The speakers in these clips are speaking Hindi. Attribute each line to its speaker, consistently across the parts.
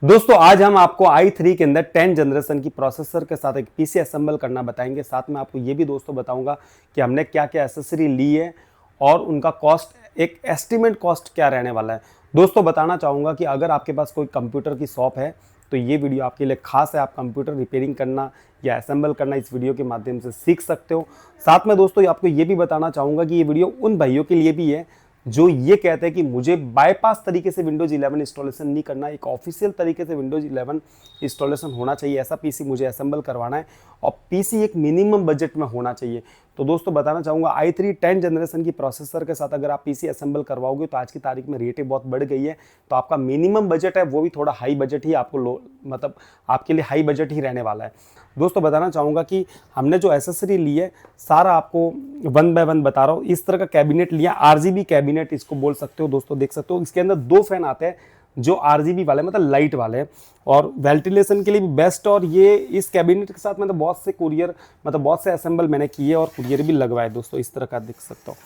Speaker 1: दोस्तों आज हम आपको i3 के अंदर 10 जनरेशन की प्रोसेसर के साथ एक पीसी असेंबल करना बताएंगे। साथ में आपको ये भी दोस्तों बताऊंगा कि हमने क्या क्या एसेसरी ली है और उनका कॉस्ट, एक एस्टिमेट कॉस्ट क्या रहने वाला है। दोस्तों बताना चाहूँगा कि अगर आपके पास कोई कंप्यूटर की शॉप है तो ये वीडियो आपके लिए खास है। आप कंप्यूटर रिपेयरिंग करना या असेंबल करना इस वीडियो के माध्यम से सीख सकते हो। साथ में दोस्तों आपको ये भी बताना चाहूँगा कि ये वीडियो उन भाइयों के लिए भी है जो ये कहते हैं कि मुझे बाईपास तरीके से विंडोज 11 इंस्टॉलेशन नहीं करना, एक ऑफिशियल तरीके से विंडोज 11 इंस्टॉलेशन होना चाहिए। ऐसा पीसी मुझे असेंबल करवाना है और पीसी एक मिनिमम बजट में होना चाहिए। तो दोस्तों बताना चाहूँगा i3 10 जनरेशन की प्रोसेसर के साथ अगर आप पीसी असेंबल करवाओगे तो आज की तारीख में रेटें बहुत बढ़ गई है। तो आपका मिनिमम बजट है वो भी थोड़ा हाई बजट ही आपको मतलब आपके लिए हाई बजट ही रहने वाला है। दोस्तों बताना चाहूँगा कि हमने जो एसेसरी ली है सारा आपको वन बाय वन बता रहा हूँ। इस तरह का कैबिनेट लिया, आरजीबी कैबिनेट इसको बोल सकते हो। दोस्तों देख सकते हो इसके अंदर 2 फैन आते हैं जो आरजीबी वाले मतलब लाइट वाले हैं और वेंटिलेशन के लिए भी बेस्ट। और ये इस कैबिनेट के साथ मतलब बहुत से कुरियर मतलब बहुत से असेंबल मैंने किए और कुरियर भी लगवाए। दोस्तों इस तरह का देख सकते हो।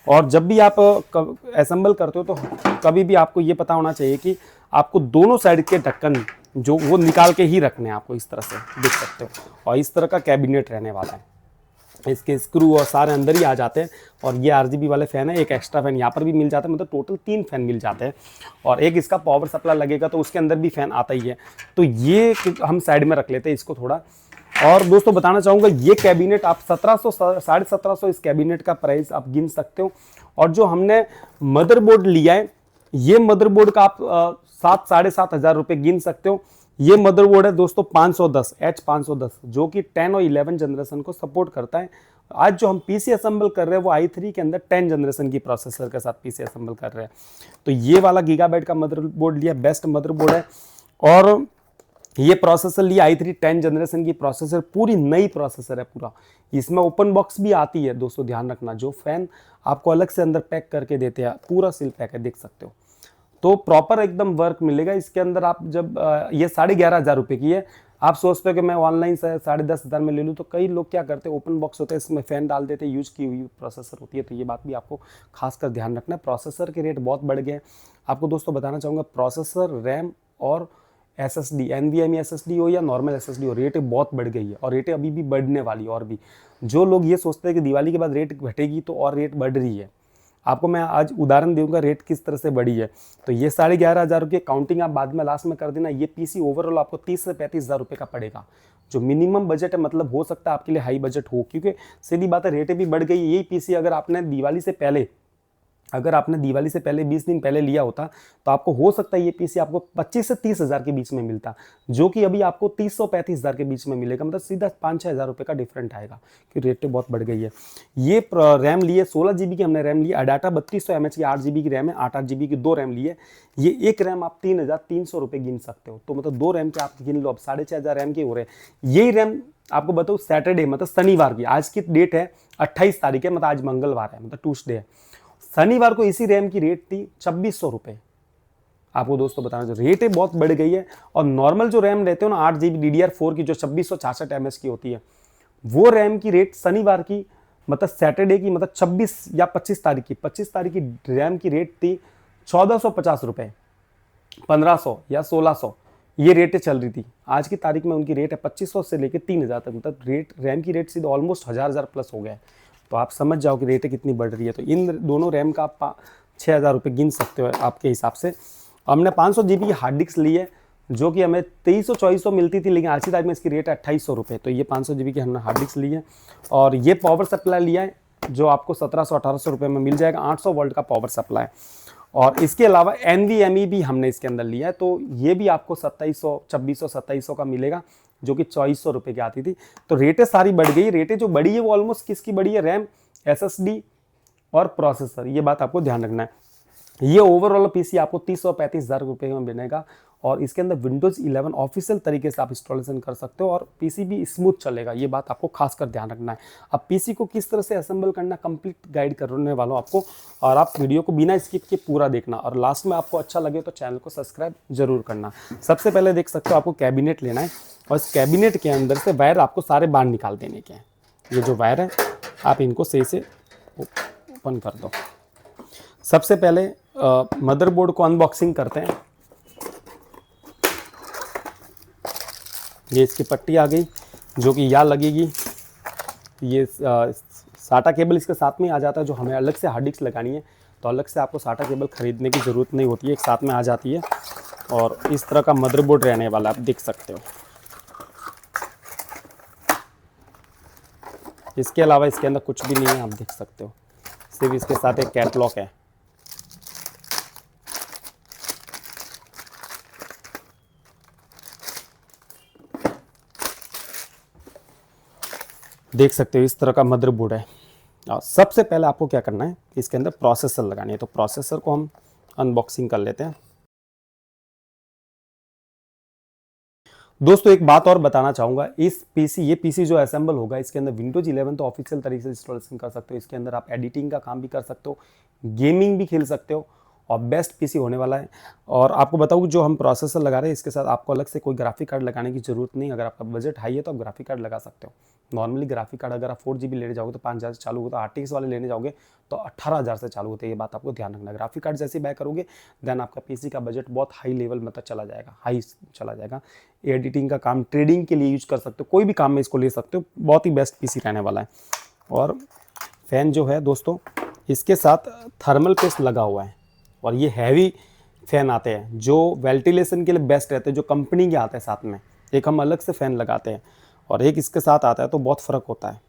Speaker 1: और जब भी आप असेंबल करते हो तो कभी भी आपको ये पता होना चाहिए कि आपको दोनों साइड के ढक्कन जो वो निकाल के ही रखने हैं। आपको इस तरह से देख सकते हो और इस तरह का कैबिनेट रहने वाला है। इसके स्क्रू और सारे अंदर ही आ जाते हैं। और ये आरजीबी वाले फैन है, एक एक्स्ट्रा फैन यहाँ पर भी मिल जाता है, मतलब टोटल 3 फैन मिल जाते हैं। और एक इसका पावर सप्लाई लगेगा तो उसके अंदर भी फैन आता ही है। तो ये हम साइड में रख लेते हैं इसको थोड़ा। और दोस्तों बताना चाहूँगा ये कैबिनेट आप 1700 1750 इस कैबिनेट का प्राइस आप गिन सकते हो। और जो हमने मदरबोर्ड लिया है ये मदरबोर्ड का आप 7 साढ़े 7 हज़ार रुपये गिन सकते हो। ये मदरबोर्ड है दोस्तों 510 H510 जो कि 10 और 11 जनरेशन को सपोर्ट करता है। आज जो हम पीसी असेंबल कर रहे हैं वो i3 के अंदर 10 जनरेशन की प्रोसेसर के साथ पीसी असेंबल कर रहे हैं। तो ये वाला गीगाबाइट का मदरबोर्ड लिया, बेस्ट मदरबोर्ड है। और ये प्रोसेसर लिया i3 10 जनरेशन की प्रोसेसर, पूरी नई प्रोसेसर है पूरा। इसमें ओपन बॉक्स भी आती है दोस्तों, ध्यान रखना। जो फैन आपको अलग से अंदर पैक करके देते हैं, पूरा सील पैक है, देख सकते हो। तो प्रॉपर एकदम वर्क मिलेगा इसके अंदर। आप जब ये 11,500 रुपये की है, आप सोचते हो कि मैं ऑनलाइन से 10,500 में ले लूँ, तो कई लोग क्या करते हैं ओपन बॉक्स होता है इसमें फैन डाल देते हैं, यूज की हुई प्रोसेसर होती है। तो ये बात भी आपको खासकर ध्यान रखना है। प्रोसेसर के रेट बहुत बढ़ गए हैं। आपको दोस्तों बताना चाहूँगा प्रोसेसर, रैम और एसएसडी, एनवीएमई एसएसडी हो या नॉर्मल एसएसडी हो, रेटें बहुत बढ़ गई है और रेटें अभी भी बढ़ने वाली। और भी जो लोग ये सोचते हैं कि दिवाली के बाद रेट घटेगी तो और रेट बढ़ रही है। आपको मैं आज उदाहरण दूंगा रेट किस तरह से बढ़ी है। तो ये 11,500 रुपये काउंटिंग आप बाद में लास्ट में कर देना। ये पीसी ओवरऑल आपको 30 से 35,000 रुपये का पड़ेगा। जो मिनिमम बजट है, मतलब हो सकता है आपके लिए हाई बजट हो, क्योंकि सीधी बात है रेटें भी बढ़ गई। यही पीसी अगर आपने दिवाली से पहले 20 दिन पहले लिया होता तो आपको हो सकता है ये पीसी आपको 25 से 30 हज़ार के बीच में मिलता, जो कि अभी आपको 30 से 35 हज़ार के बीच में मिलेगा। मतलब सीधा 5-6 हज़ार रुपये का डिफरेंट आएगा कि रेट तो बहुत बढ़ गई है। ये रैम ली है 16 GB की हमने रैम ली है। अडाटा 3200 mAh की 8 GB की रैम है, 8 GB की 2 रैम ली है। ये एक रैम आप 3,300 रुपये गिन सकते हो। तो मतलब 2 रैम के आप गिन लो, अब 6,500 रैम के हो रहे हैं। यही रैम आपको बताओ सैटरडे मतलब शनिवार की, आज की डेट है 28 तारीख है, मतलब आज मंगलवार है, मतलब ट्यूसडे है। शनिवार को इसी रैम की रेट थी 2600 रुपये। आपको दोस्तों बताना चाहिए रेटें बहुत बढ़ गई है। और नॉर्मल जो रैम रहते हो ना 8 GB DDR4 की जो 2666 mAh की होती है, वो रैम की रेट शनिवार की मतलब सैटरडे की मतलब 26 या 25 तारीख की रैम की रेट थी 1450 रुपये, 1500 या 1600, ये रेटें चल रही थी। आज की तारीख में उनकी रेट है 2500 से लेकर 3,000 तक, मतलब रेट रैम की रेट सीधे ऑलमोस्ट 1000 प्लस हो गया है। तो आप समझ जाओ कि रेटें कितनी बढ़ रही है। तो इन दोनों रैम का आप 6,000 रुपये गिन सकते हो आपके हिसाब से। हमने 500 GB की हार्ड डिस्क ली है जो कि हमें 2300-2400 मिलती थी, लेकिन आज की तारीख में इसकी रेट है 2800 रुपये। तो ये 500 GB की हमने हार्ड डिस्क ली है। और ये पावर सप्लाई लिया है जो आपको 1700-1800 रुपये में मिल जाएगा, 800 वोल्ट का पावर सप्लाई। और इसके अलावा NVMe भी हमने इसके अंदर लिया है, तो ये भी आपको 2700, 2600, 2700 का मिलेगा, जो कि 2400 रुपये की आती थी। तो रेटें सारी बढ़ गई। रेटें जो बढ़ी है वो ऑलमोस्ट किसकी बढ़ी है, रैम, SSD और प्रोसेसर, ये बात आपको ध्यान रखना है। ये ओवरऑल पीसी आपको 30 और 35,000 रुपये में बनेगा। और इसके अंदर विंडोज 11 ऑफिशियल तरीके से आप इंस्टॉलेशन कर सकते हो और पीसी भी स्मूथ चलेगा, ये बात आपको खासकर ध्यान रखना है। अब पीसी को किस तरह से असेंबल करना कंप्लीट गाइड करने वाला हूँ आपको, और आप वीडियो को बिना स्किप के पूरा देखना। और लास्ट में आपको अच्छा लगे तो चैनल को सब्सक्राइब जरूर करना। सबसे पहले देख सकते हो आपको कैबिनेट लेना है और इस कैबिनेट के अंदर से वायर आपको सारे बाहर निकाल देने के हैं। ये जो वायर है आप इनको सही से ओपन कर दो। सबसे पहले मदरबोर्ड को अनबॉक्सिंग करते हैं। ये इसकी पट्टी आ गई जो कि यहाँ लगेगी। ये साटा केबल इसके साथ में आ जाता है, जो हमें अलग से हार्ड डिस्क लगानी है तो अलग से आपको साटा केबल खरीदने की ज़रूरत नहीं होती है, एक साथ में आ जाती है। और इस तरह का मदरबोर्ड रहने वाला आप देख सकते हो। इसके अलावा इसके अंदर कुछ भी नहीं है, आप देख सकते हो, सिर्फ इसके साथ एक कैटलॉग है। देख सकते हो इस तरह का मदरबोर्ड है। और सबसे पहले आपको क्या करना है, इसके अंदर प्रोसेसर लगानी है। तो प्रोसेसर को हम अनबॉक्सिंग कर लेते हैं। दोस्तों एक बात और बताना चाहूँगा, ये पीसी जो असेंबल होगा इसके अंदर विंडोज 11 तो ऑफिशियल तरीके से इंस्टॉलेशन कर सकते हो। इसके अंदर आप एडिटिंग का काम भी कर सकते हो, गेमिंग भी खेल सकते हो और बेस्ट पीसी होने वाला है। और आपको बताऊँ जो हम प्रोसेसर लगा रहे हैं इसके साथ आपको अलग से कोई ग्राफिक कार्ड लगाने की ज़रूरत नहीं। अगर आपका बजट हाई है तो आप ग्राफिक कार्ड लगा सकते हो। नॉर्मली ग्राफिक कार्ड अगर आप 4 GB लेने जाओगे तो 5,000 से चालू होता है, RTX वाले लेने जाओगे तो 18,000 से चालू होते हैं। ये बात आपको ध्यान रखना। ग्राफिक कार्ड जैसे बाय करोगे देन आपका पीसी का बजट बहुत हाई लेवल में तक चला जाएगा। एडिटिंग का काम, ट्रेडिंग के लिए यूज कर सकते हो, कोई भी काम में इसको ले सकते हो। बहुत ही बेस्ट पीसी रहने वाला है। और फैन जो है दोस्तों इसके साथ थर्मल पेस्ट लगा हुआ है और ये हैवी फैन आते हैं जो वेंटिलेशन के लिए बेस्ट रहते हैं, जो कंपनी के आते हैं साथ में। एक हम अलग से फ़ैन लगाते हैं और एक इसके साथ आता है तो बहुत फ़र्क होता है।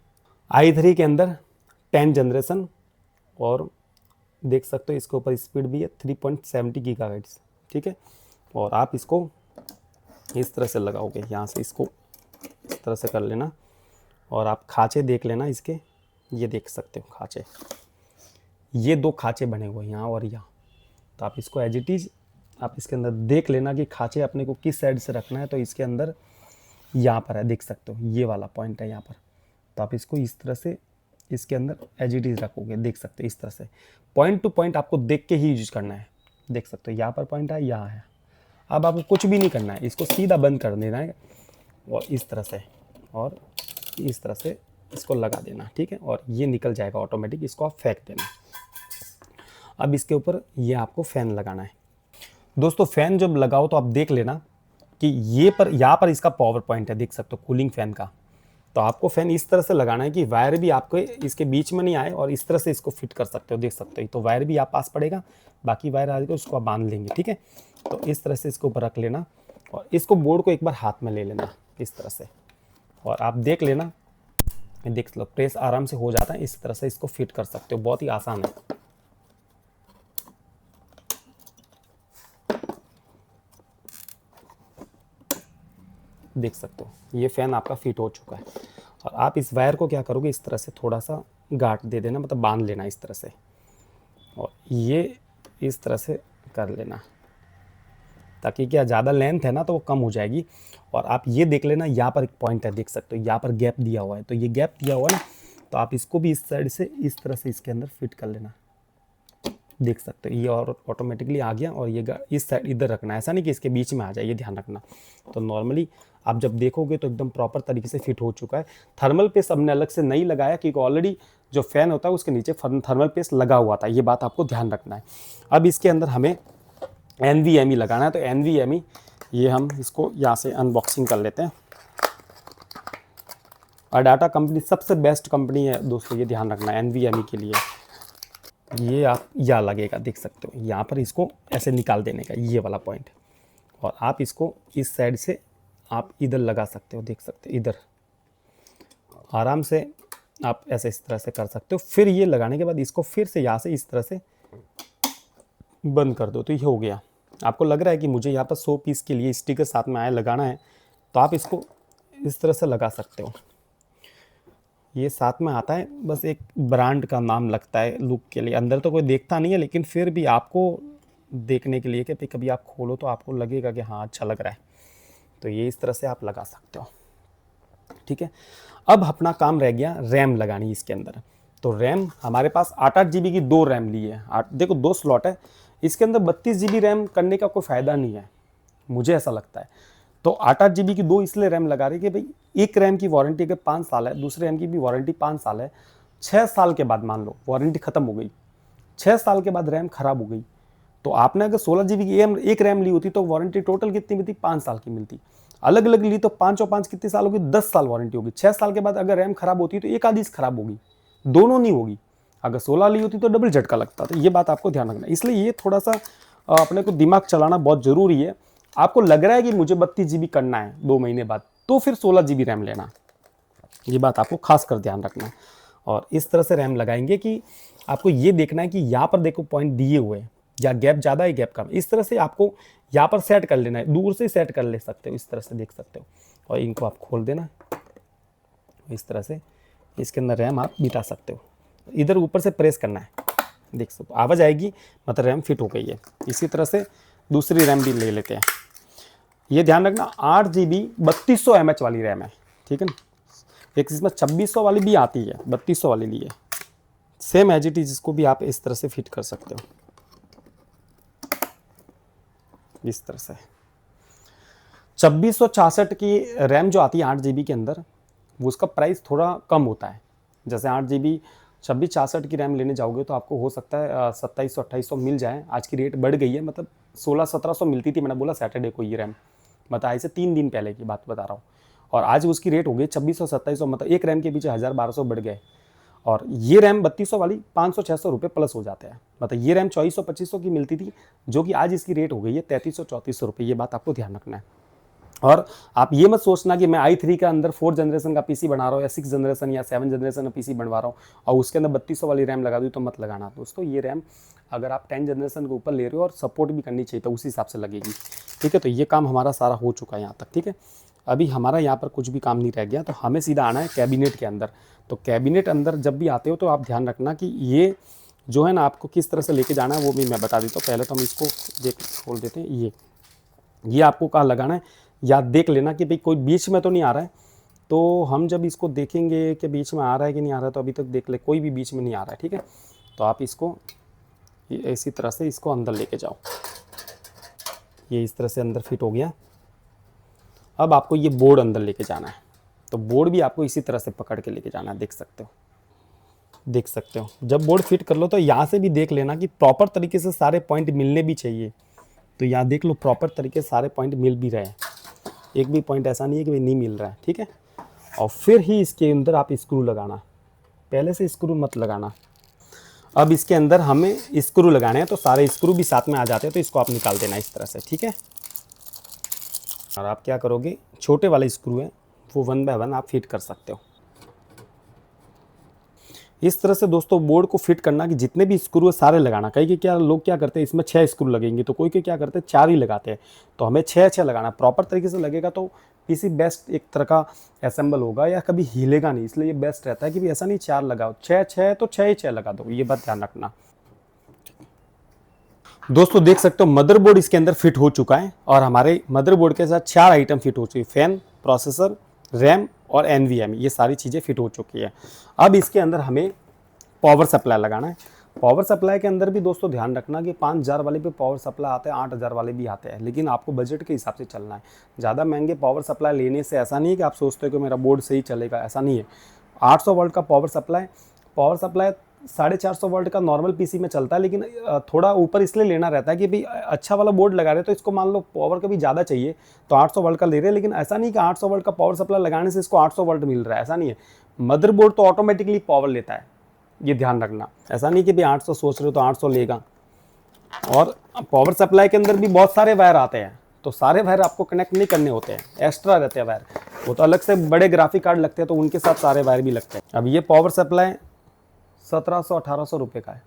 Speaker 1: i3 के अंदर 10 जनरेशन और देख सकते हो इसके ऊपर स्पीड भी है 3.70 गीगाहर्ट्ज़, ठीक है। और आप इसको इस तरह से लगाओगे, यहाँ से इसको इस तरह से कर लेना और आप खाँचे देख लेना इसके, ये देख सकते हो खाँचे, ये 2 खाँचे बने हुए हैं यहाँ और यहाँ। तो आप इसको एज इट इज़ आप इसके अंदर देख लेना कि खाँचे अपने को किस साइड से रखना है। तो इसके अंदर यहाँ पर है, देख सकते हो ये वाला पॉइंट है यहाँ पर। तो आप इसको इस तरह से इसके अंदर एज इट इज़ रखोगे, देख सकते हो इस तरह से पॉइंट टू पॉइंट आपको देख के ही यूज करना है। देख सकते हो यहाँ पर पॉइंट है, यहाँ है। अब आपको कुछ भी नहीं करना है, इसको सीधा बंद कर देना है और इस तरह से और इस तरह से इसको लगा देना, ठीक है। और ये निकल जाएगा ऑटोमेटिक, इसको आप फेंक देना। अब इसके ऊपर ये आपको फ़ैन लगाना है। दोस्तों फ़ैन जब लगाओ तो आप देख लेना कि यहाँ पर इसका पावर पॉइंट है, देख सकते हो कूलिंग फ़ैन का। तो आपको फ़ैन इस तरह से लगाना है कि वायर भी आपको इसके बीच में नहीं आए और इस तरह से इसको फिट कर सकते हो, देख सकते हो। तो वायर भी आप पास पड़ेगा, बाकी वायर आएगा उसको आप बांध लेंगे, ठीक है। तो इस तरह से इसके ऊपर रख लेना और इसको बोर्ड को एक बार हाथ में ले लेना इस तरह से और आप देख लेना, देख लो प्रेस आराम से हो जाता है। इस तरह से इसको फिट कर सकते हो, बहुत ही आसान है। देख सकते हो ये फ़ैन आपका फिट हो चुका है। और आप इस वायर को क्या करोगे, इस तरह से थोड़ा सा गांठ दे देना, मतलब बांध लेना इस तरह से और ये इस तरह से कर लेना ताकि क्या ज़्यादा लेंथ है ना तो वो कम हो जाएगी। और आप ये देख लेना यहाँ पर एक पॉइंट है, देख सकते हो यहाँ पर गैप दिया हुआ है। तो ये गैप दिया हुआ है ना, तो आप इसको भी इस साइड से इस तरह से इसके अंदर फिट कर लेना, देख सकते हो ये और ऑटोमेटिकली आ गया। और ये इस साइड इधर रखना है, ऐसा नहीं कि इसके बीच में आ जाए, ये ध्यान रखना। तो नॉर्मली आप जब देखोगे तो एकदम प्रॉपर तरीके से फिट हो चुका है। थर्मल पेस्ट हमने अलग से नहीं लगाया क्योंकि ऑलरेडी जो फ़ैन होता है उसके नीचे थर्मल पेस्ट लगा हुआ था, ये बात आपको ध्यान रखना है। अब इसके अंदर हमें NVMe लगाना है। तो NVMe ये हम इसको यहाँ से अनबॉक्सिंग कर लेते हैं। अडाटा कंपनी सबसे बेस्ट कंपनी है दोस्तों, ये ध्यान रखना है NVMe के लिए। ये आप यहाँ लगेगा, देख सकते हो यहाँ पर इसको ऐसे निकाल देने का ये वाला पॉइंट, और आप इसको इस साइड से आप इधर लगा सकते हो, देख सकते हो इधर आराम से आप ऐसे इस तरह से कर सकते हो। फिर ये लगाने के बाद इसको फिर से यहाँ से इस तरह से बंद कर दो तो ये हो गया। आपको लग रहा है कि मुझे यहाँ पर 100 पीस के लिए स्टिकर साथ में आया लगाना है तो आप इसको इस तरह से लगा सकते हो। ये साथ में आता है, बस एक ब्रांड का नाम लगता है लुक के लिए, अंदर तो कोई देखता नहीं है लेकिन फिर भी आपको देखने के लिए कि कभी आप खोलो तो आपको लगेगा कि हाँ अच्छा लग रहा है। तो ये इस तरह से आप लगा सकते हो, ठीक है। अब अपना काम रह गया रैम लगानी इसके अंदर। तो रैम हमारे पास 8-8 GB की 2 रैम ली है। देखो 2 स्लॉट है, इसके अंदर 32 GB रैम करने का कोई फ़ायदा नहीं है, मुझे ऐसा लगता है। तो 8-8 GB की 2 इसलिए रैम लगा रही है कि भाई एक रैम की वारंटी अगर 5 साल है, दूसरे रैम की भी वारंटी 5 साल है। 6 साल के बाद मान लो वारंटी ख़त्म हो गई, 6 साल के बाद रैम ख़राब हो गई तो आपने अगर 16 GB की एक रैम ली होती तो वारंटी टोटल कितनी मिलती, 5 साल की मिलती। अलग अलग ली तो 5 और 5 कितने साल होगी, 10 साल वारंटी होगी। 6 साल के बाद अगर रैम खराब होती तो एक आधी खराब होगी, दोनों नहीं होगी। अगर 16 ली होती तो डबल झटका लगता। तो ये बात आपको ध्यान रखना है। इसलिए ये थोड़ा सा अपने को दिमाग चलाना बहुत जरूरी है। आपको लग रहा है कि मुझे 32 GB करना है 2 महीने बाद, तो फिर 16 GB रैम लेना। ये बात आपको खास कर ध्यान रखना है। और इस तरह से रैम लगाएंगे कि आपको ये देखना है कि यहाँ पर देखो पॉइंट दिए हुए हैं, या गैप ज़्यादा है गैप कम, इस तरह से आपको यहाँ पर सेट कर लेना है। दूर से सेट कर ले सकते हो, इस तरह से देख सकते हो। और इनको आप खोल देना इस तरह से, इसके अंदर रैम आप बिठा सकते हो। इधर ऊपर से प्रेस करना है, देख सकते हो आवाज़ आएगी, मतलब रैम फिट हो गई है। इसी तरह से दूसरी रैम भी ले लेते हैं। ये ध्यान रखना 8 GB 3200 mAh वाली रैम है, ठीक है ना। एक इसमें 2600 वाली भी आती है, 3200 वाली ली है, सेम एज इट इज। इसको भी आप इस तरह से फिट कर सकते हो, इस तरह से। 2666 की रैम जो आती है 8 GB के अंदर, वो उसका प्राइस थोड़ा कम होता है। जैसे 8 GB 2666 की रैम लेने जाओगे तो आपको हो सकता है 2700-2800 मिल जाए। आज की रेट बढ़ गई है, मतलब 1600-1700 मिलती थी, मैंने बोला सैटरडे को ये रैम, मतलब आज से 3 दिन पहले की बात बता रहा हूँ। और आज उसकी रेट हो गई 2600-2700, मतलब एक रैम के पीछे 1000-1200 बढ़ गए। और ये रैम 3200 वाली 500-600 रुपये प्लस हो जाते हैं। मतलब ये रैम 2400-2500 की मिलती थी, जो कि आज इसकी रेट हो गई है 3300-3400 रुपये। ये बात आपको ध्यान रखना है। और आप ये मत सोचना कि मैं i3 का अंदर 4 जनरेशन का पीसी बना रहा हूँ, या 6 जनरेशन या 7 जनरेशन का पीसी बनवा रहा हूँ और उसके अंदर 3200 वाली रैम लगा दूँ, तो मत लगाना दोस्तों। ये रैम अगर आप 10 जनरेशन के ऊपर ले रहे हो और सपोर्ट भी करनी चाहिए तो उसी हिसाब से लगेगी, ठीक है। तो ये काम हमारा सारा हो चुका है यहाँ तक, ठीक है। अभी हमारा यहाँ पर कुछ भी काम नहीं रह गया, तो हमें सीधा आना है कैबिनेट के अंदर। तो कैबिनेट अंदर जब भी आते हो तो आप ध्यान रखना कि ये जो है ना, आपको किस तरह से लेके जाना है वो भी मैं बता देता हूँ। पहले तो हम इसको खोल देते हैं। ये आपको कहाँ लगाना है, या देख लेना कि भाई कोई बीच में तो नहीं आ रहा है। तो हम जब इसको देखेंगे कि बीच में आ रहा है कि नहीं आ रहा है, तो अभी तक देख ले कोई भी बीच में नहीं आ रहा है, ठीक है। तो आप इसको इसी तरह से इसको अंदर लेके जाओ। ये इस तरह से अंदर फिट हो गया। अब आपको ये बोर्ड अंदर लेके जाना है, तो बोर्ड भी आपको इसी तरह से पकड़ के लेके जाना है, देख सकते हो, देख सकते हो। जब बोर्ड फिट कर लो तो यहाँ से भी देख लेना कि प्रॉपर तरीके से सारे पॉइंट मिलने भी चाहिए। तो यहाँ देख लो प्रॉपर तरीके से सारे पॉइंट मिल भी रहे हैं, एक भी पॉइंट ऐसा नहीं है कि भाई नहीं मिल रहा है, ठीक है। और फिर ही इसके अंदर आप स्क्रू लगाना, पहले से स्क्रू मत लगाना। अब इसके अंदर हमें स्क्रू लगाने हैं, तो सारे स्क्रू भी साथ में आ जाते हैं, तो इसको आप निकाल देना इस तरह से, ठीक है। और आप क्या करोगे, छोटे वाले स्क्रू हैं वो 1 बाय 1 आप फिट कर सकते हो। इस तरह से दोस्तों बोर्ड को फिट करना कि जितने भी स्क्रू है सारे लगाना। कई के क्या लोग क्या करते हैं, इसमें 6 स्क्रू लगेंगे, तो कोई के क्या करते हैं 4 ही लगाते हैं। तो हमें 6 लगाना, प्रॉपर तरीके से लगेगा तो पीसी बेस्ट एक तरह का असेंबल होगा, या कभी हिलेगा नहीं। इसलिए ये बेस्ट रहता है कि भी ऐसा नहीं 4 लगाओ, 6 तो 6 ही 6 लगा दो, ये बात ध्यान रखना। दोस्तों देख सकते हो मदरबोर्ड इसके अंदर फिट हो चुका है, और हमारे मदरबोर्ड के साथ 4 आइटम फिट हो चुके हैं, फैन, प्रोसेसर, रैम और NVMe, ये सारी चीज़ें फिट हो चुकी है। अब इसके अंदर हमें पावर सप्लाई लगाना है। पावर सप्लाई के अंदर भी दोस्तों ध्यान रखना कि 5000 वाले पे पावर सप्लाई आते हैं, 8000 वाले भी आते हैं, लेकिन आपको बजट के हिसाब से चलना है। ज़्यादा महंगे पावर सप्लाई लेने से ऐसा नहीं है कि आप सोचते हो कि मेरा बोर्ड सही चलेगा, ऐसा नहीं है। 800 वोल्ट का पावर सप्लाई 450 वोल्ट का नॉर्मल पीसी में चलता है, लेकिन थोड़ा ऊपर इसलिए लेना रहता है कि भाई अच्छा वाला बोर्ड लगा रहे, तो इसको मान लो पावर का भी ज़्यादा चाहिए तो 800 वोल्ट का ले रहे हैं। लेकिन ऐसा नहीं कि 800 वोल्ट का पावर सप्लाई लगाने से इसको 800 वोल्ट मिल रहा है, ऐसा नहीं है। मदरबोर्ड तो ऑटोमेटिकली पावर लेता है, ये ध्यान रखना। ऐसा नहीं कि भाई 800 सोच रहे हो तो 800 लेगा। और पावर सप्लाई के अंदर भी बहुत सारे वायर आते हैं, तो सारे वायर आपको कनेक्ट नहीं करने होते हैं, एक्स्ट्रा रहते हैं वायर। वो तो अलग से बड़े ग्राफिक कार्ड लगते हैं, तो उनके साथ सारे वायर भी लगते हैं। अब ये पावर सप्लाई 1700-1800 रुपये का है।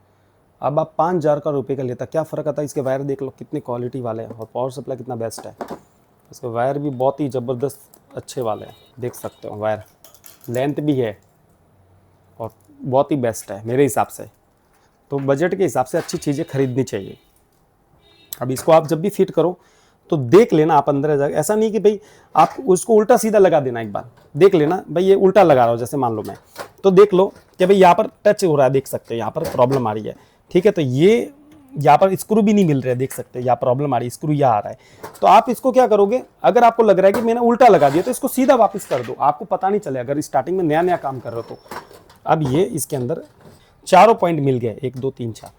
Speaker 1: अब आप 5000 का रुपये का लेता, क्या फ़र्क आता है। इसके वायर देख लो कितनी क्वालिटी वाले हैं, और पावर सप्लाई कितना बेस्ट है। इसके वायर भी बहुत ही ज़बरदस्त अच्छे वाले हैं, देख सकते हो। वायर लेंथ भी है और बहुत ही बेस्ट है मेरे हिसाब से। तो बजट के हिसाब से अच्छी चीज़ें खरीदनी चाहिए। अब इसको आप जब भी फिट करो तो देख लेना आप अंदर जाकर, ऐसा नहीं कि भाई आप उसको उल्टा सीधा लगा देना। एक बार देख लेना भाई ये उल्टा लगा रहा हो, जैसे मान लो मैं, तो देख लो कि भाई यहाँ पर टच हो रहा है, देख सकते हो यहाँ पर प्रॉब्लम आ रही है, ठीक है। तो ये यहाँ पर स्क्रू भी नहीं मिल रहा है, देख सकते हो यहाँ प्रॉब्लम आ रही है, स्क्रू यहाँ आ रहा है। तो आप इसको क्या करोगे, अगर आपको लग रहा है कि मैंने उल्टा लगा दिया तो इसको सीधा वापस कर दो, आपको पता नहीं चले अगर स्टार्टिंग में नया नया काम कर रहे हो तो। अब ये इसके अंदर चारों पॉइंट मिल गए, 1 2 3 4,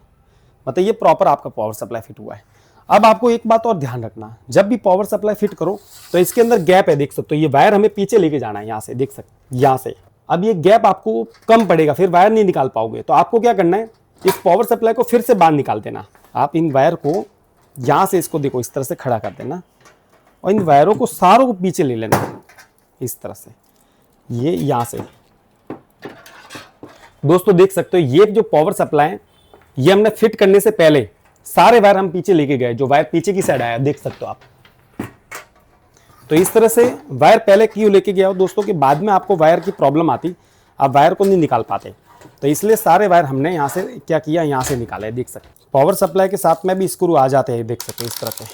Speaker 1: मतलब ये प्रॉपर आपका पावर सप्लाई फिट हुआ है। अब आपको एक बात और ध्यान रखना, जब भी पावर सप्लाई फिट करो तो इसके अंदर गैप है, देख सकते हो, ये वायर हमें पीछे लेके जाना है, यहाँ से देख सकते, यहाँ से। अब ये गैप आपको कम पड़ेगा, फिर वायर नहीं निकाल पाओगे। तो आपको क्या करना है, इस पावर सप्लाई को फिर से बाहर निकाल देना। आप इन वायर को यहाँ से, इसको देखो इस तरह से खड़ा कर देना और इन वायरों को सारों को पीछे ले लेना इस तरह से, ये यहाँ से। दोस्तों देख सकते हो, ये जो पावर सप्लाई है ये हमने फिट करने से पहले सारे वायर हम पीछे लेके गए, जो वायर पीछे की साइड आया, देख सकते हो आप। तो इस तरह से वायर पहले क्यों लेके गया हो दोस्तों, कि बाद में आपको वायर की प्रॉब्लम आती, आप वायर को नहीं निकाल पाते। तो इसलिए सारे वायर हमने यहाँ से क्या किया, यहाँ से निकाले, देख सकते। पावर सप्लाई के साथ में भी स्क्रू आ जाते हैं, देख सकते हो इस तरह से।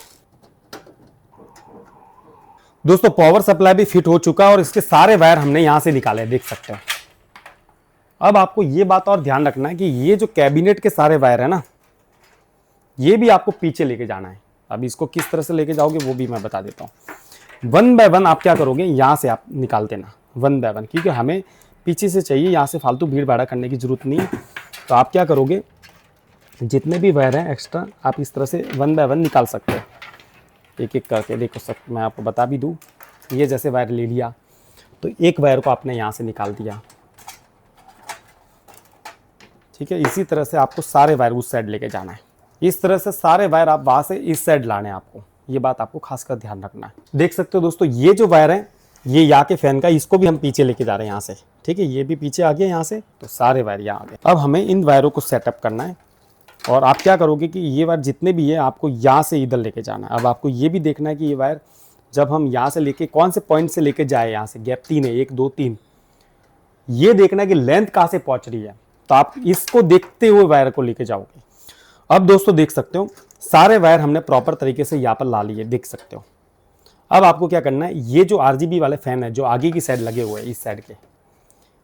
Speaker 1: दोस्तों पावर सप्लाई भी फिट हो चुका है और इसके सारे वायर हमने यहाँ से निकाले, देख सकते हो। अब आपको ये बात और ध्यान रखना है कि ये जो कैबिनेट के सारे वायर है ना, ये भी आपको पीछे लेके जाना है। अब इसको किस तरह से लेके जाओगे वो भी मैं बता देता हूँ। वन बाय वन आप क्या करोगे, यहाँ से आप निकाल देना वन बाय वन, क्योंकि हमें पीछे से चाहिए, यहाँ से फालतू भीड़ भाड़ा करने की जरूरत नहीं है। तो आप क्या करोगे, जितने भी वायर हैं एक्स्ट्रा आप इस तरह से वन बाय वन निकाल सकते हो, एक एक करके। देखो मैं आपको बता भी दूँ, ये जैसे वायर ले लिया तो एक वायर को आपने यहाँ से निकाल दिया, ठीक है। इसी तरह से आपको सारे वायर उस साइड लेके जाना है। इस तरह से सारे वायर आप वहाँ से इस साइड लाने हैं आपको, ये बात आपको खासकर ध्यान रखना है। देख सकते हो दोस्तों, ये जो वायर है ये यहाँ के फैन का, इसको भी हम पीछे लेके जा रहे हैं यहाँ से, ठीक है। ये भी पीछे आ गया यहाँ से, तो सारे वायर यहाँ आ गए। अब हमें इन वायरों को सेटअप करना है और आप क्या करोगे कि ये वायर जितने भी है आपको यहाँ से इधर लेके जाना है। अब आपको ये भी देखना है कि ये वायर जब हम यहाँ से लेके कौन से पॉइंट से लेके जाए, यहाँ से गैप 3 है, 1 2 3, ये देखना है कि लेंथ कहाँ से पहुँच रही है। तो आप इसको देखते हुए वायर को लेके जाओगे। अब दोस्तों देख सकते हो सारे वायर हमने प्रॉपर तरीके से यहाँ पर ला लिए, देख सकते हो। अब आपको क्या करना है, ये जो आरजीबी वाले फैन है जो आगे की साइड लगे हुए हैं, इस साइड के,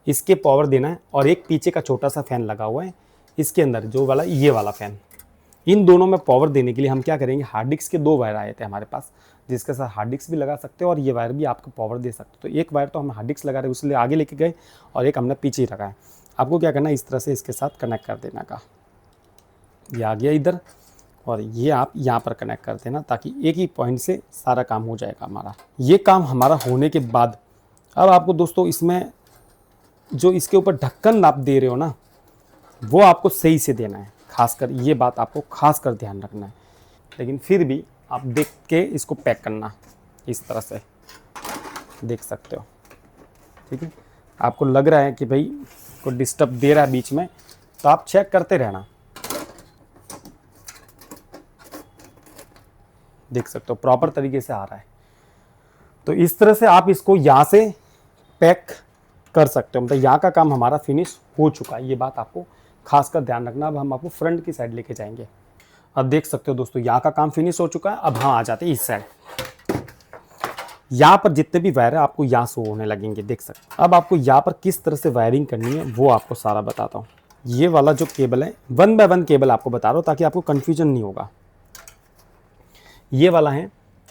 Speaker 1: इसके पावर देना है। और एक पीछे का छोटा सा फैन लगा हुआ है इसके अंदर, जो वाला ये वाला फैन, इन दोनों में पावर देने के लिए हम क्या करेंगे, हार्ड डिस्क के 2 वायर आए थे हमारे पास, जिसके साथ हार्ड डिस्क भी लगा सकते हो और ये वायर भी आपको पावर दे सकते हो। तो एक वायर तो हम हार्ड डिस्क लगा रहे इसलिए आगे लेके गए और एक हमने पीछे ही रखा है। आपको क्या करना है, इस तरह से इसके साथ कनेक्ट कर देना का, ये आ गया इधर, और ये आप यहाँ पर कनेक्ट कर देना, ताकि एक ही पॉइंट से सारा काम हो जाएगा हमारा। ये काम हमारा होने के बाद अब आपको दोस्तों इसमें जो इसके ऊपर ढक्कन आप दे रहे हो ना, वो आपको सही से देना है, खासकर ये बात आपको खासकर ध्यान रखना है। लेकिन फिर भी आप देख के इसको पैक करना, इस तरह से देख सकते हो, ठीक है। आपको लग रहा है कि भाई को डिस्टर्ब दे रहा है बीच में, तो आप चेक करते रहना, देख सकते हो प्रॉपर तरीके से आ रहा है। तो इस तरह से आप इसको यहाँ से पैक कर सकते हो। मतलब यहाँ का काम हमारा फिनिश हो चुका है, ये बात आपको खासकर ध्यान रखना। अब हम आपको फ्रंट की साइड लेके जाएंगे। अब देख सकते हो दोस्तों, यहाँ का काम फिनिश हो चुका है। अब हाँ आ जाते हैं इस साइड, यहाँ पर जितने भी वायर है आपको यहाँ से होने लगेंगे, देख सकते हो। अब आपको यहाँ पर किस तरह से वायरिंग करनी है वो आपको सारा बताता हूँ। ये वाला जो केबल है 1 बाय 1 केबल आपको बता रहा हूँ, ताकि आपको कन्फ्यूजन नहीं होगा। ये वाला है,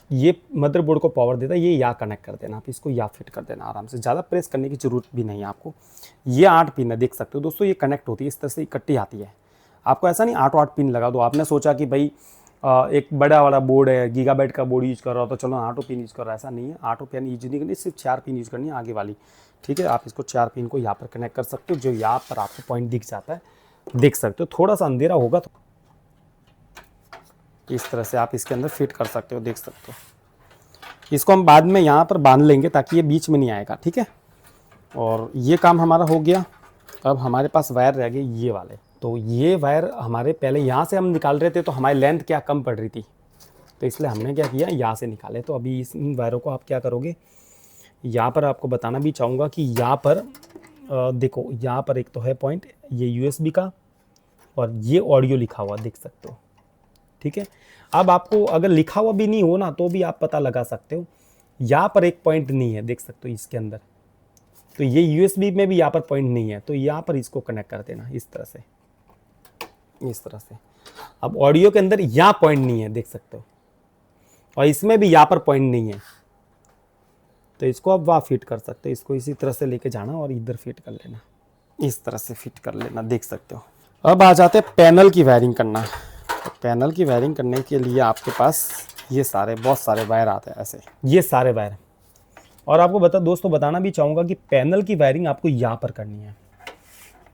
Speaker 1: ये मदरबोर्ड को पावर देता है, ये यहाँ कनेक्ट कर देना, आप इसको यहाँ फिट कर देना आराम से, ज़्यादा प्रेस करने की जरूरत भी नहीं है आपको। ये 8 पिन है, देख सकते हो दोस्तों, ये कनेक्ट होती है इस तरह से, इकट्ठी आती है। आपको ऐसा नहीं 8 पिन लगा दो। आपने सोचा कि भाई एक बड़ा वाला बोर्ड है, गीगाबाइट का बोर्ड यूज़ कर रहा हो तो चलो 8 पिन यूज़ कर रहा है, ऐसा नहीं है। 8 पिन यूज नहीं करनी, सिर्फ 4 पिन यूज़ करनी है आगे वाली, ठीक है। आप इसको 4 पिन को यहाँ पर कनेक्ट कर सकते हो, जो यहाँ पर आपको पॉइंट दिख जाता है, देख सकते हो। थोड़ा सा अंधेरा होगा तो इस तरह से आप इसके अंदर फिट कर सकते हो, देख सकते हो। इसको हम बाद में यहाँ पर बांध लेंगे ताकि ये बीच में नहीं आएगा, ठीक है। और ये काम हमारा हो गया। अब हमारे पास वायर रह गए ये वाले। तो ये वायर हमारे पहले यहाँ से हम निकाल रहे थे, तो हमारी लेंथ क्या कम पड़ रही थी, तो इसलिए हमने क्या किया, यहाँ से निकाले। तो अभी इन वायरों को आप क्या करोगे, यहाँ पर आपको बताना भी चाहूँगा कि यहाँ पर देखो, यहाँ पर एक तो है पॉइंट ये USB का, और ये ऑडियो लिखा हुआ देख सकते हो, ठीक है। अब आपको अगर लिखा हुआ भी नहीं हो ना, तो भी आप पता लगा सकते हो। यहाँ पर एक पॉइंट नहीं है, देख सकते हो इसके अंदर, तो ये USB में भी यहाँ पर पॉइंट नहीं है, तो यहाँ पर इसको कनेक्ट कर देना इस तरह से, इस तरह से। अब ऑडियो के अंदर यहाँ पॉइंट नहीं है, देख सकते हो, और इसमें भी यहाँ पर पॉइंट नहीं है, तो इसको अब वहाँ फिट कर सकते हो। इसको इसी तरह से लेके जाना और इधर फिट कर लेना, इस तरह से फिट कर लेना, देख सकते हो। अब आ जाते हैं पैनल की वायरिंग करना। तो पैनल की वायरिंग करने के लिए आपके पास ये सारे बहुत सारे वायर आते हैं ऐसे, ये सारे वायर। और आपको दोस्तों बताना भी चाहूँगा कि पैनल की वायरिंग आपको यहाँ पर करनी है,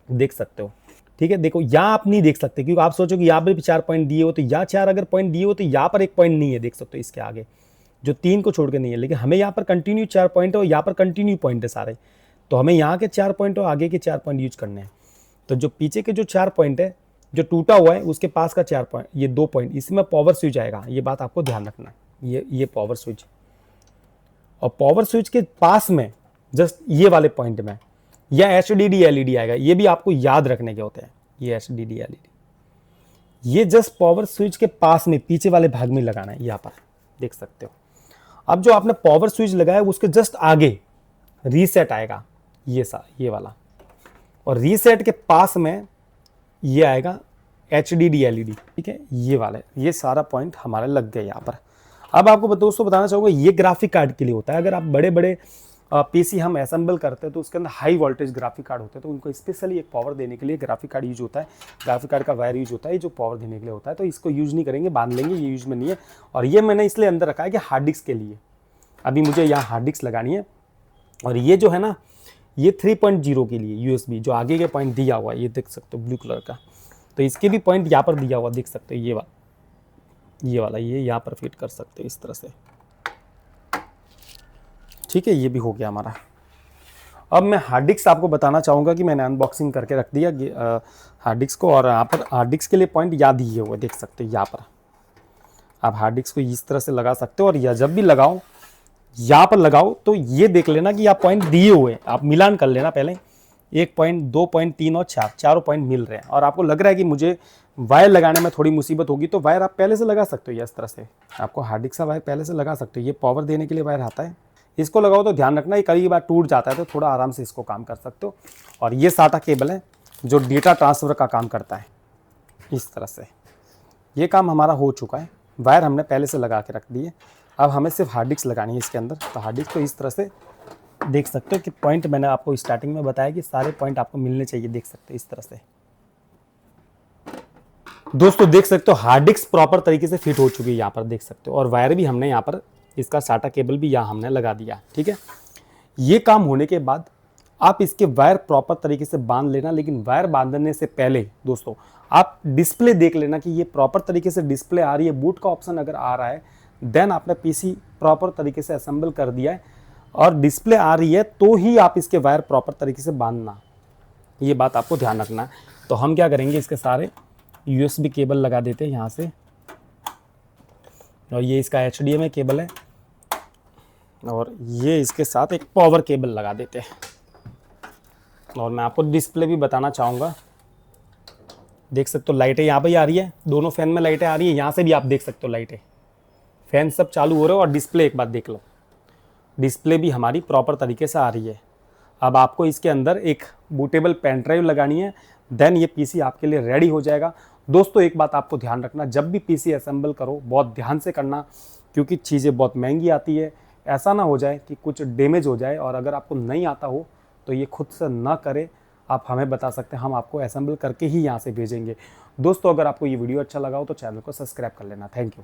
Speaker 1: देख सकते हो, ठीक है। देखो यहाँ आप नहीं देख सकते क्योंकि आप सोचो कि यहाँ पर भी 4 पॉइंट दिए हो, तो यहाँ 4 अगर पॉइंट दिए हो तो यहाँ पर 1 पॉइंट नहीं है, देख सकते हो इसके आगे जो 3 को छोड़ के नहीं है, लेकिन हमें यहाँ पर कंटिन्यू 4 पॉइंट है और यहाँ पर कंटिन्यू पॉइंट है सारे, तो हमें यहाँ के 4 पॉइंट और आगे के 4 पॉइंट यूज करने हैं। तो जो पीछे के जो 4 पॉइंट है जो टूटा हुआ है उसके पास का 4 पॉइंट, ये 2 पॉइंट, इसमें पावर स्विच आएगा, ये बात आपको ध्यान रखना है। ये पावर स्विच, और पावर स्विच के पास में जस्ट ये वाले पॉइंट में या HDD LED आएगा, ये भी आपको याद रखने के होते हैं। ये HDD LED ये जस्ट पावर स्विच के पास में पीछे वाले भाग में लगाना है, यहाँ पर देख सकते हो। अब जो आपने पावर स्विच लगाया उसके जस्ट आगे रीसेट आएगा, ये वाला, और रीसेट के पास में ये आएगा HDD LED, ठीक है। ये वाले, ये सारा पॉइंट हमारे लग गए यहाँ पर। अब आपको दोस्तों बताना चाहूँगा, ये ग्राफिक कार्ड के लिए होता है। अगर आप बड़े बड़े पीसी हम असेंबल करते हैं तो उसके अंदर हाई वोल्टेज ग्राफिक कार्ड होते हैं, तो उनको स्पेशली एक पावर देने के लिए ग्राफिक कार्ड यूज होता है। ग्राफिक कार्ड का वायर यूज होता है जो पावर देने के लिए होता है, तो इसको यूज नहीं करेंगे, बांध लेंगे, ये यूज में नहीं है। और ये मैंने इसलिए अंदर रखा है कि हार्ड डिस्क के लिए अभी मुझे यहाँ हार्ड डिस्क लगानी है। और ये जो है ना, ये 3.0 के लिए USB जो आगे के पॉइंट दिया हुआ है, ये देख सकते हो ब्लू कलर का, तो इसके भी पॉइंट यहाँ पर दिया हुआ देख सकते हो, ये वाला ये यहाँ पर फिट कर सकते हो इस तरह से, ठीक है। ये भी हो गया हमारा। अब मैं हार्ड डिस्क आपको बताना चाहूँगा कि मैंने अनबॉक्सिंग करके रख दिया हार्ड डिस्क को, और यहाँ पर हार्ड डिस्क के लिए पॉइंट याद दिए हुए देख सकते हो। यहाँ पर आप हार्ड डिस्क को इस तरह से लगा सकते हो, और या जब भी लगाओ यहाँ पर लगाओ तो ये देख लेना कि आप पॉइंट दिए हुए, आप मिलान कर लेना पहले, 1 पॉइंट, 2 पॉइंट, 3 और 4, चारों पॉइंट मिल रहे हैं। और आपको लग रहा है कि मुझे वायर लगाने में थोड़ी मुसीबत होगी, तो वायर आप पहले से लगा सकते हो। इस तरह से आपको हार्ड डिस्क का वायर पहले से लगा सकते हो। ये पावर देने के लिए वायर आता है, इसको लगाओ तो ध्यान रखना, ये कई बार टूट जाता है, तो थोड़ा आराम से इसको काम कर सकते हो। और ये SATA केबल है जो डेटा ट्रांसफ़र का काम करता है। इस तरह से ये काम हमारा हो चुका है, वायर हमने पहले से लगा के रख दिए। अब हमें सिर्फ हार्ड डिस्क लगानी है इसके अंदर। तो हार्ड डिस्क को इस तरह से देख सकते हो कि पॉइंट मैंने आपको स्टार्टिंग में बताया कि सारे पॉइंट आपको मिलने चाहिए, देख सकते हो इस तरह से। दोस्तों देख सकते हो हार्ड डिस्क प्रॉपर तरीके से फिट हो चुकी है, यहाँ पर देख सकते हो। और वायर भी हमने यहाँ पर, इसका SATA केबल भी यहाँ हमने लगा दिया, ठीक है। ये काम होने के बाद आप इसके वायर प्रॉपर तरीके से बांध लेना, लेकिन वायर बांधने से पहले दोस्तों आप डिस्प्ले देख लेना कि ये प्रॉपर तरीके से डिस्प्ले आ रही है। बूट का ऑप्शन अगर आ रहा है देन आपने PC प्रॉपर तरीके से असेंबल कर दिया है, और डिस्प्ले आ रही है तो ही आप इसके वायर प्रॉपर तरीके से बांधना, ये बात आपको ध्यान रखना है। तो हम क्या करेंगे, इसके सारे USB केबल लगा देते हैं यहाँ से, और ये इसका HDMI केबल है, और ये इसके साथ एक पावर केबल लगा देते हैं। और मैं आपको डिस्प्ले भी बताना चाहूँगा, देख सकते हो लाइटें यहाँ पे आ रही है, दोनों फैन में लाइटें आ रही है, यहाँ से भी आप देख सकते हो लाइटें, फैन सब चालू हो रहे हो। और डिस्प्ले एक बात देख लो, डिस्प्ले भी हमारी प्रॉपर तरीके से आ रही है। अब आपको इसके अंदर एक बूटेबल पेन ड्राइव लगानी है, देन ये PC आपके लिए रेडी हो जाएगा। दोस्तों एक बात आपको ध्यान रखना, जब भी PC असेंबल करो बहुत ध्यान से करना, क्योंकि चीज़ें बहुत महंगी आती है। ऐसा ना हो जाए कि कुछ डैमेज हो जाए, और अगर आपको नहीं आता हो तो ये खुद से ना करें, आप हमें बता सकते हैं, हम आपको असेंबल करके ही यहाँ से भेजेंगे। दोस्तों अगर आपको ये वीडियो अच्छा लगा हो तो चैनल को सब्सक्राइब कर लेना। Thank you.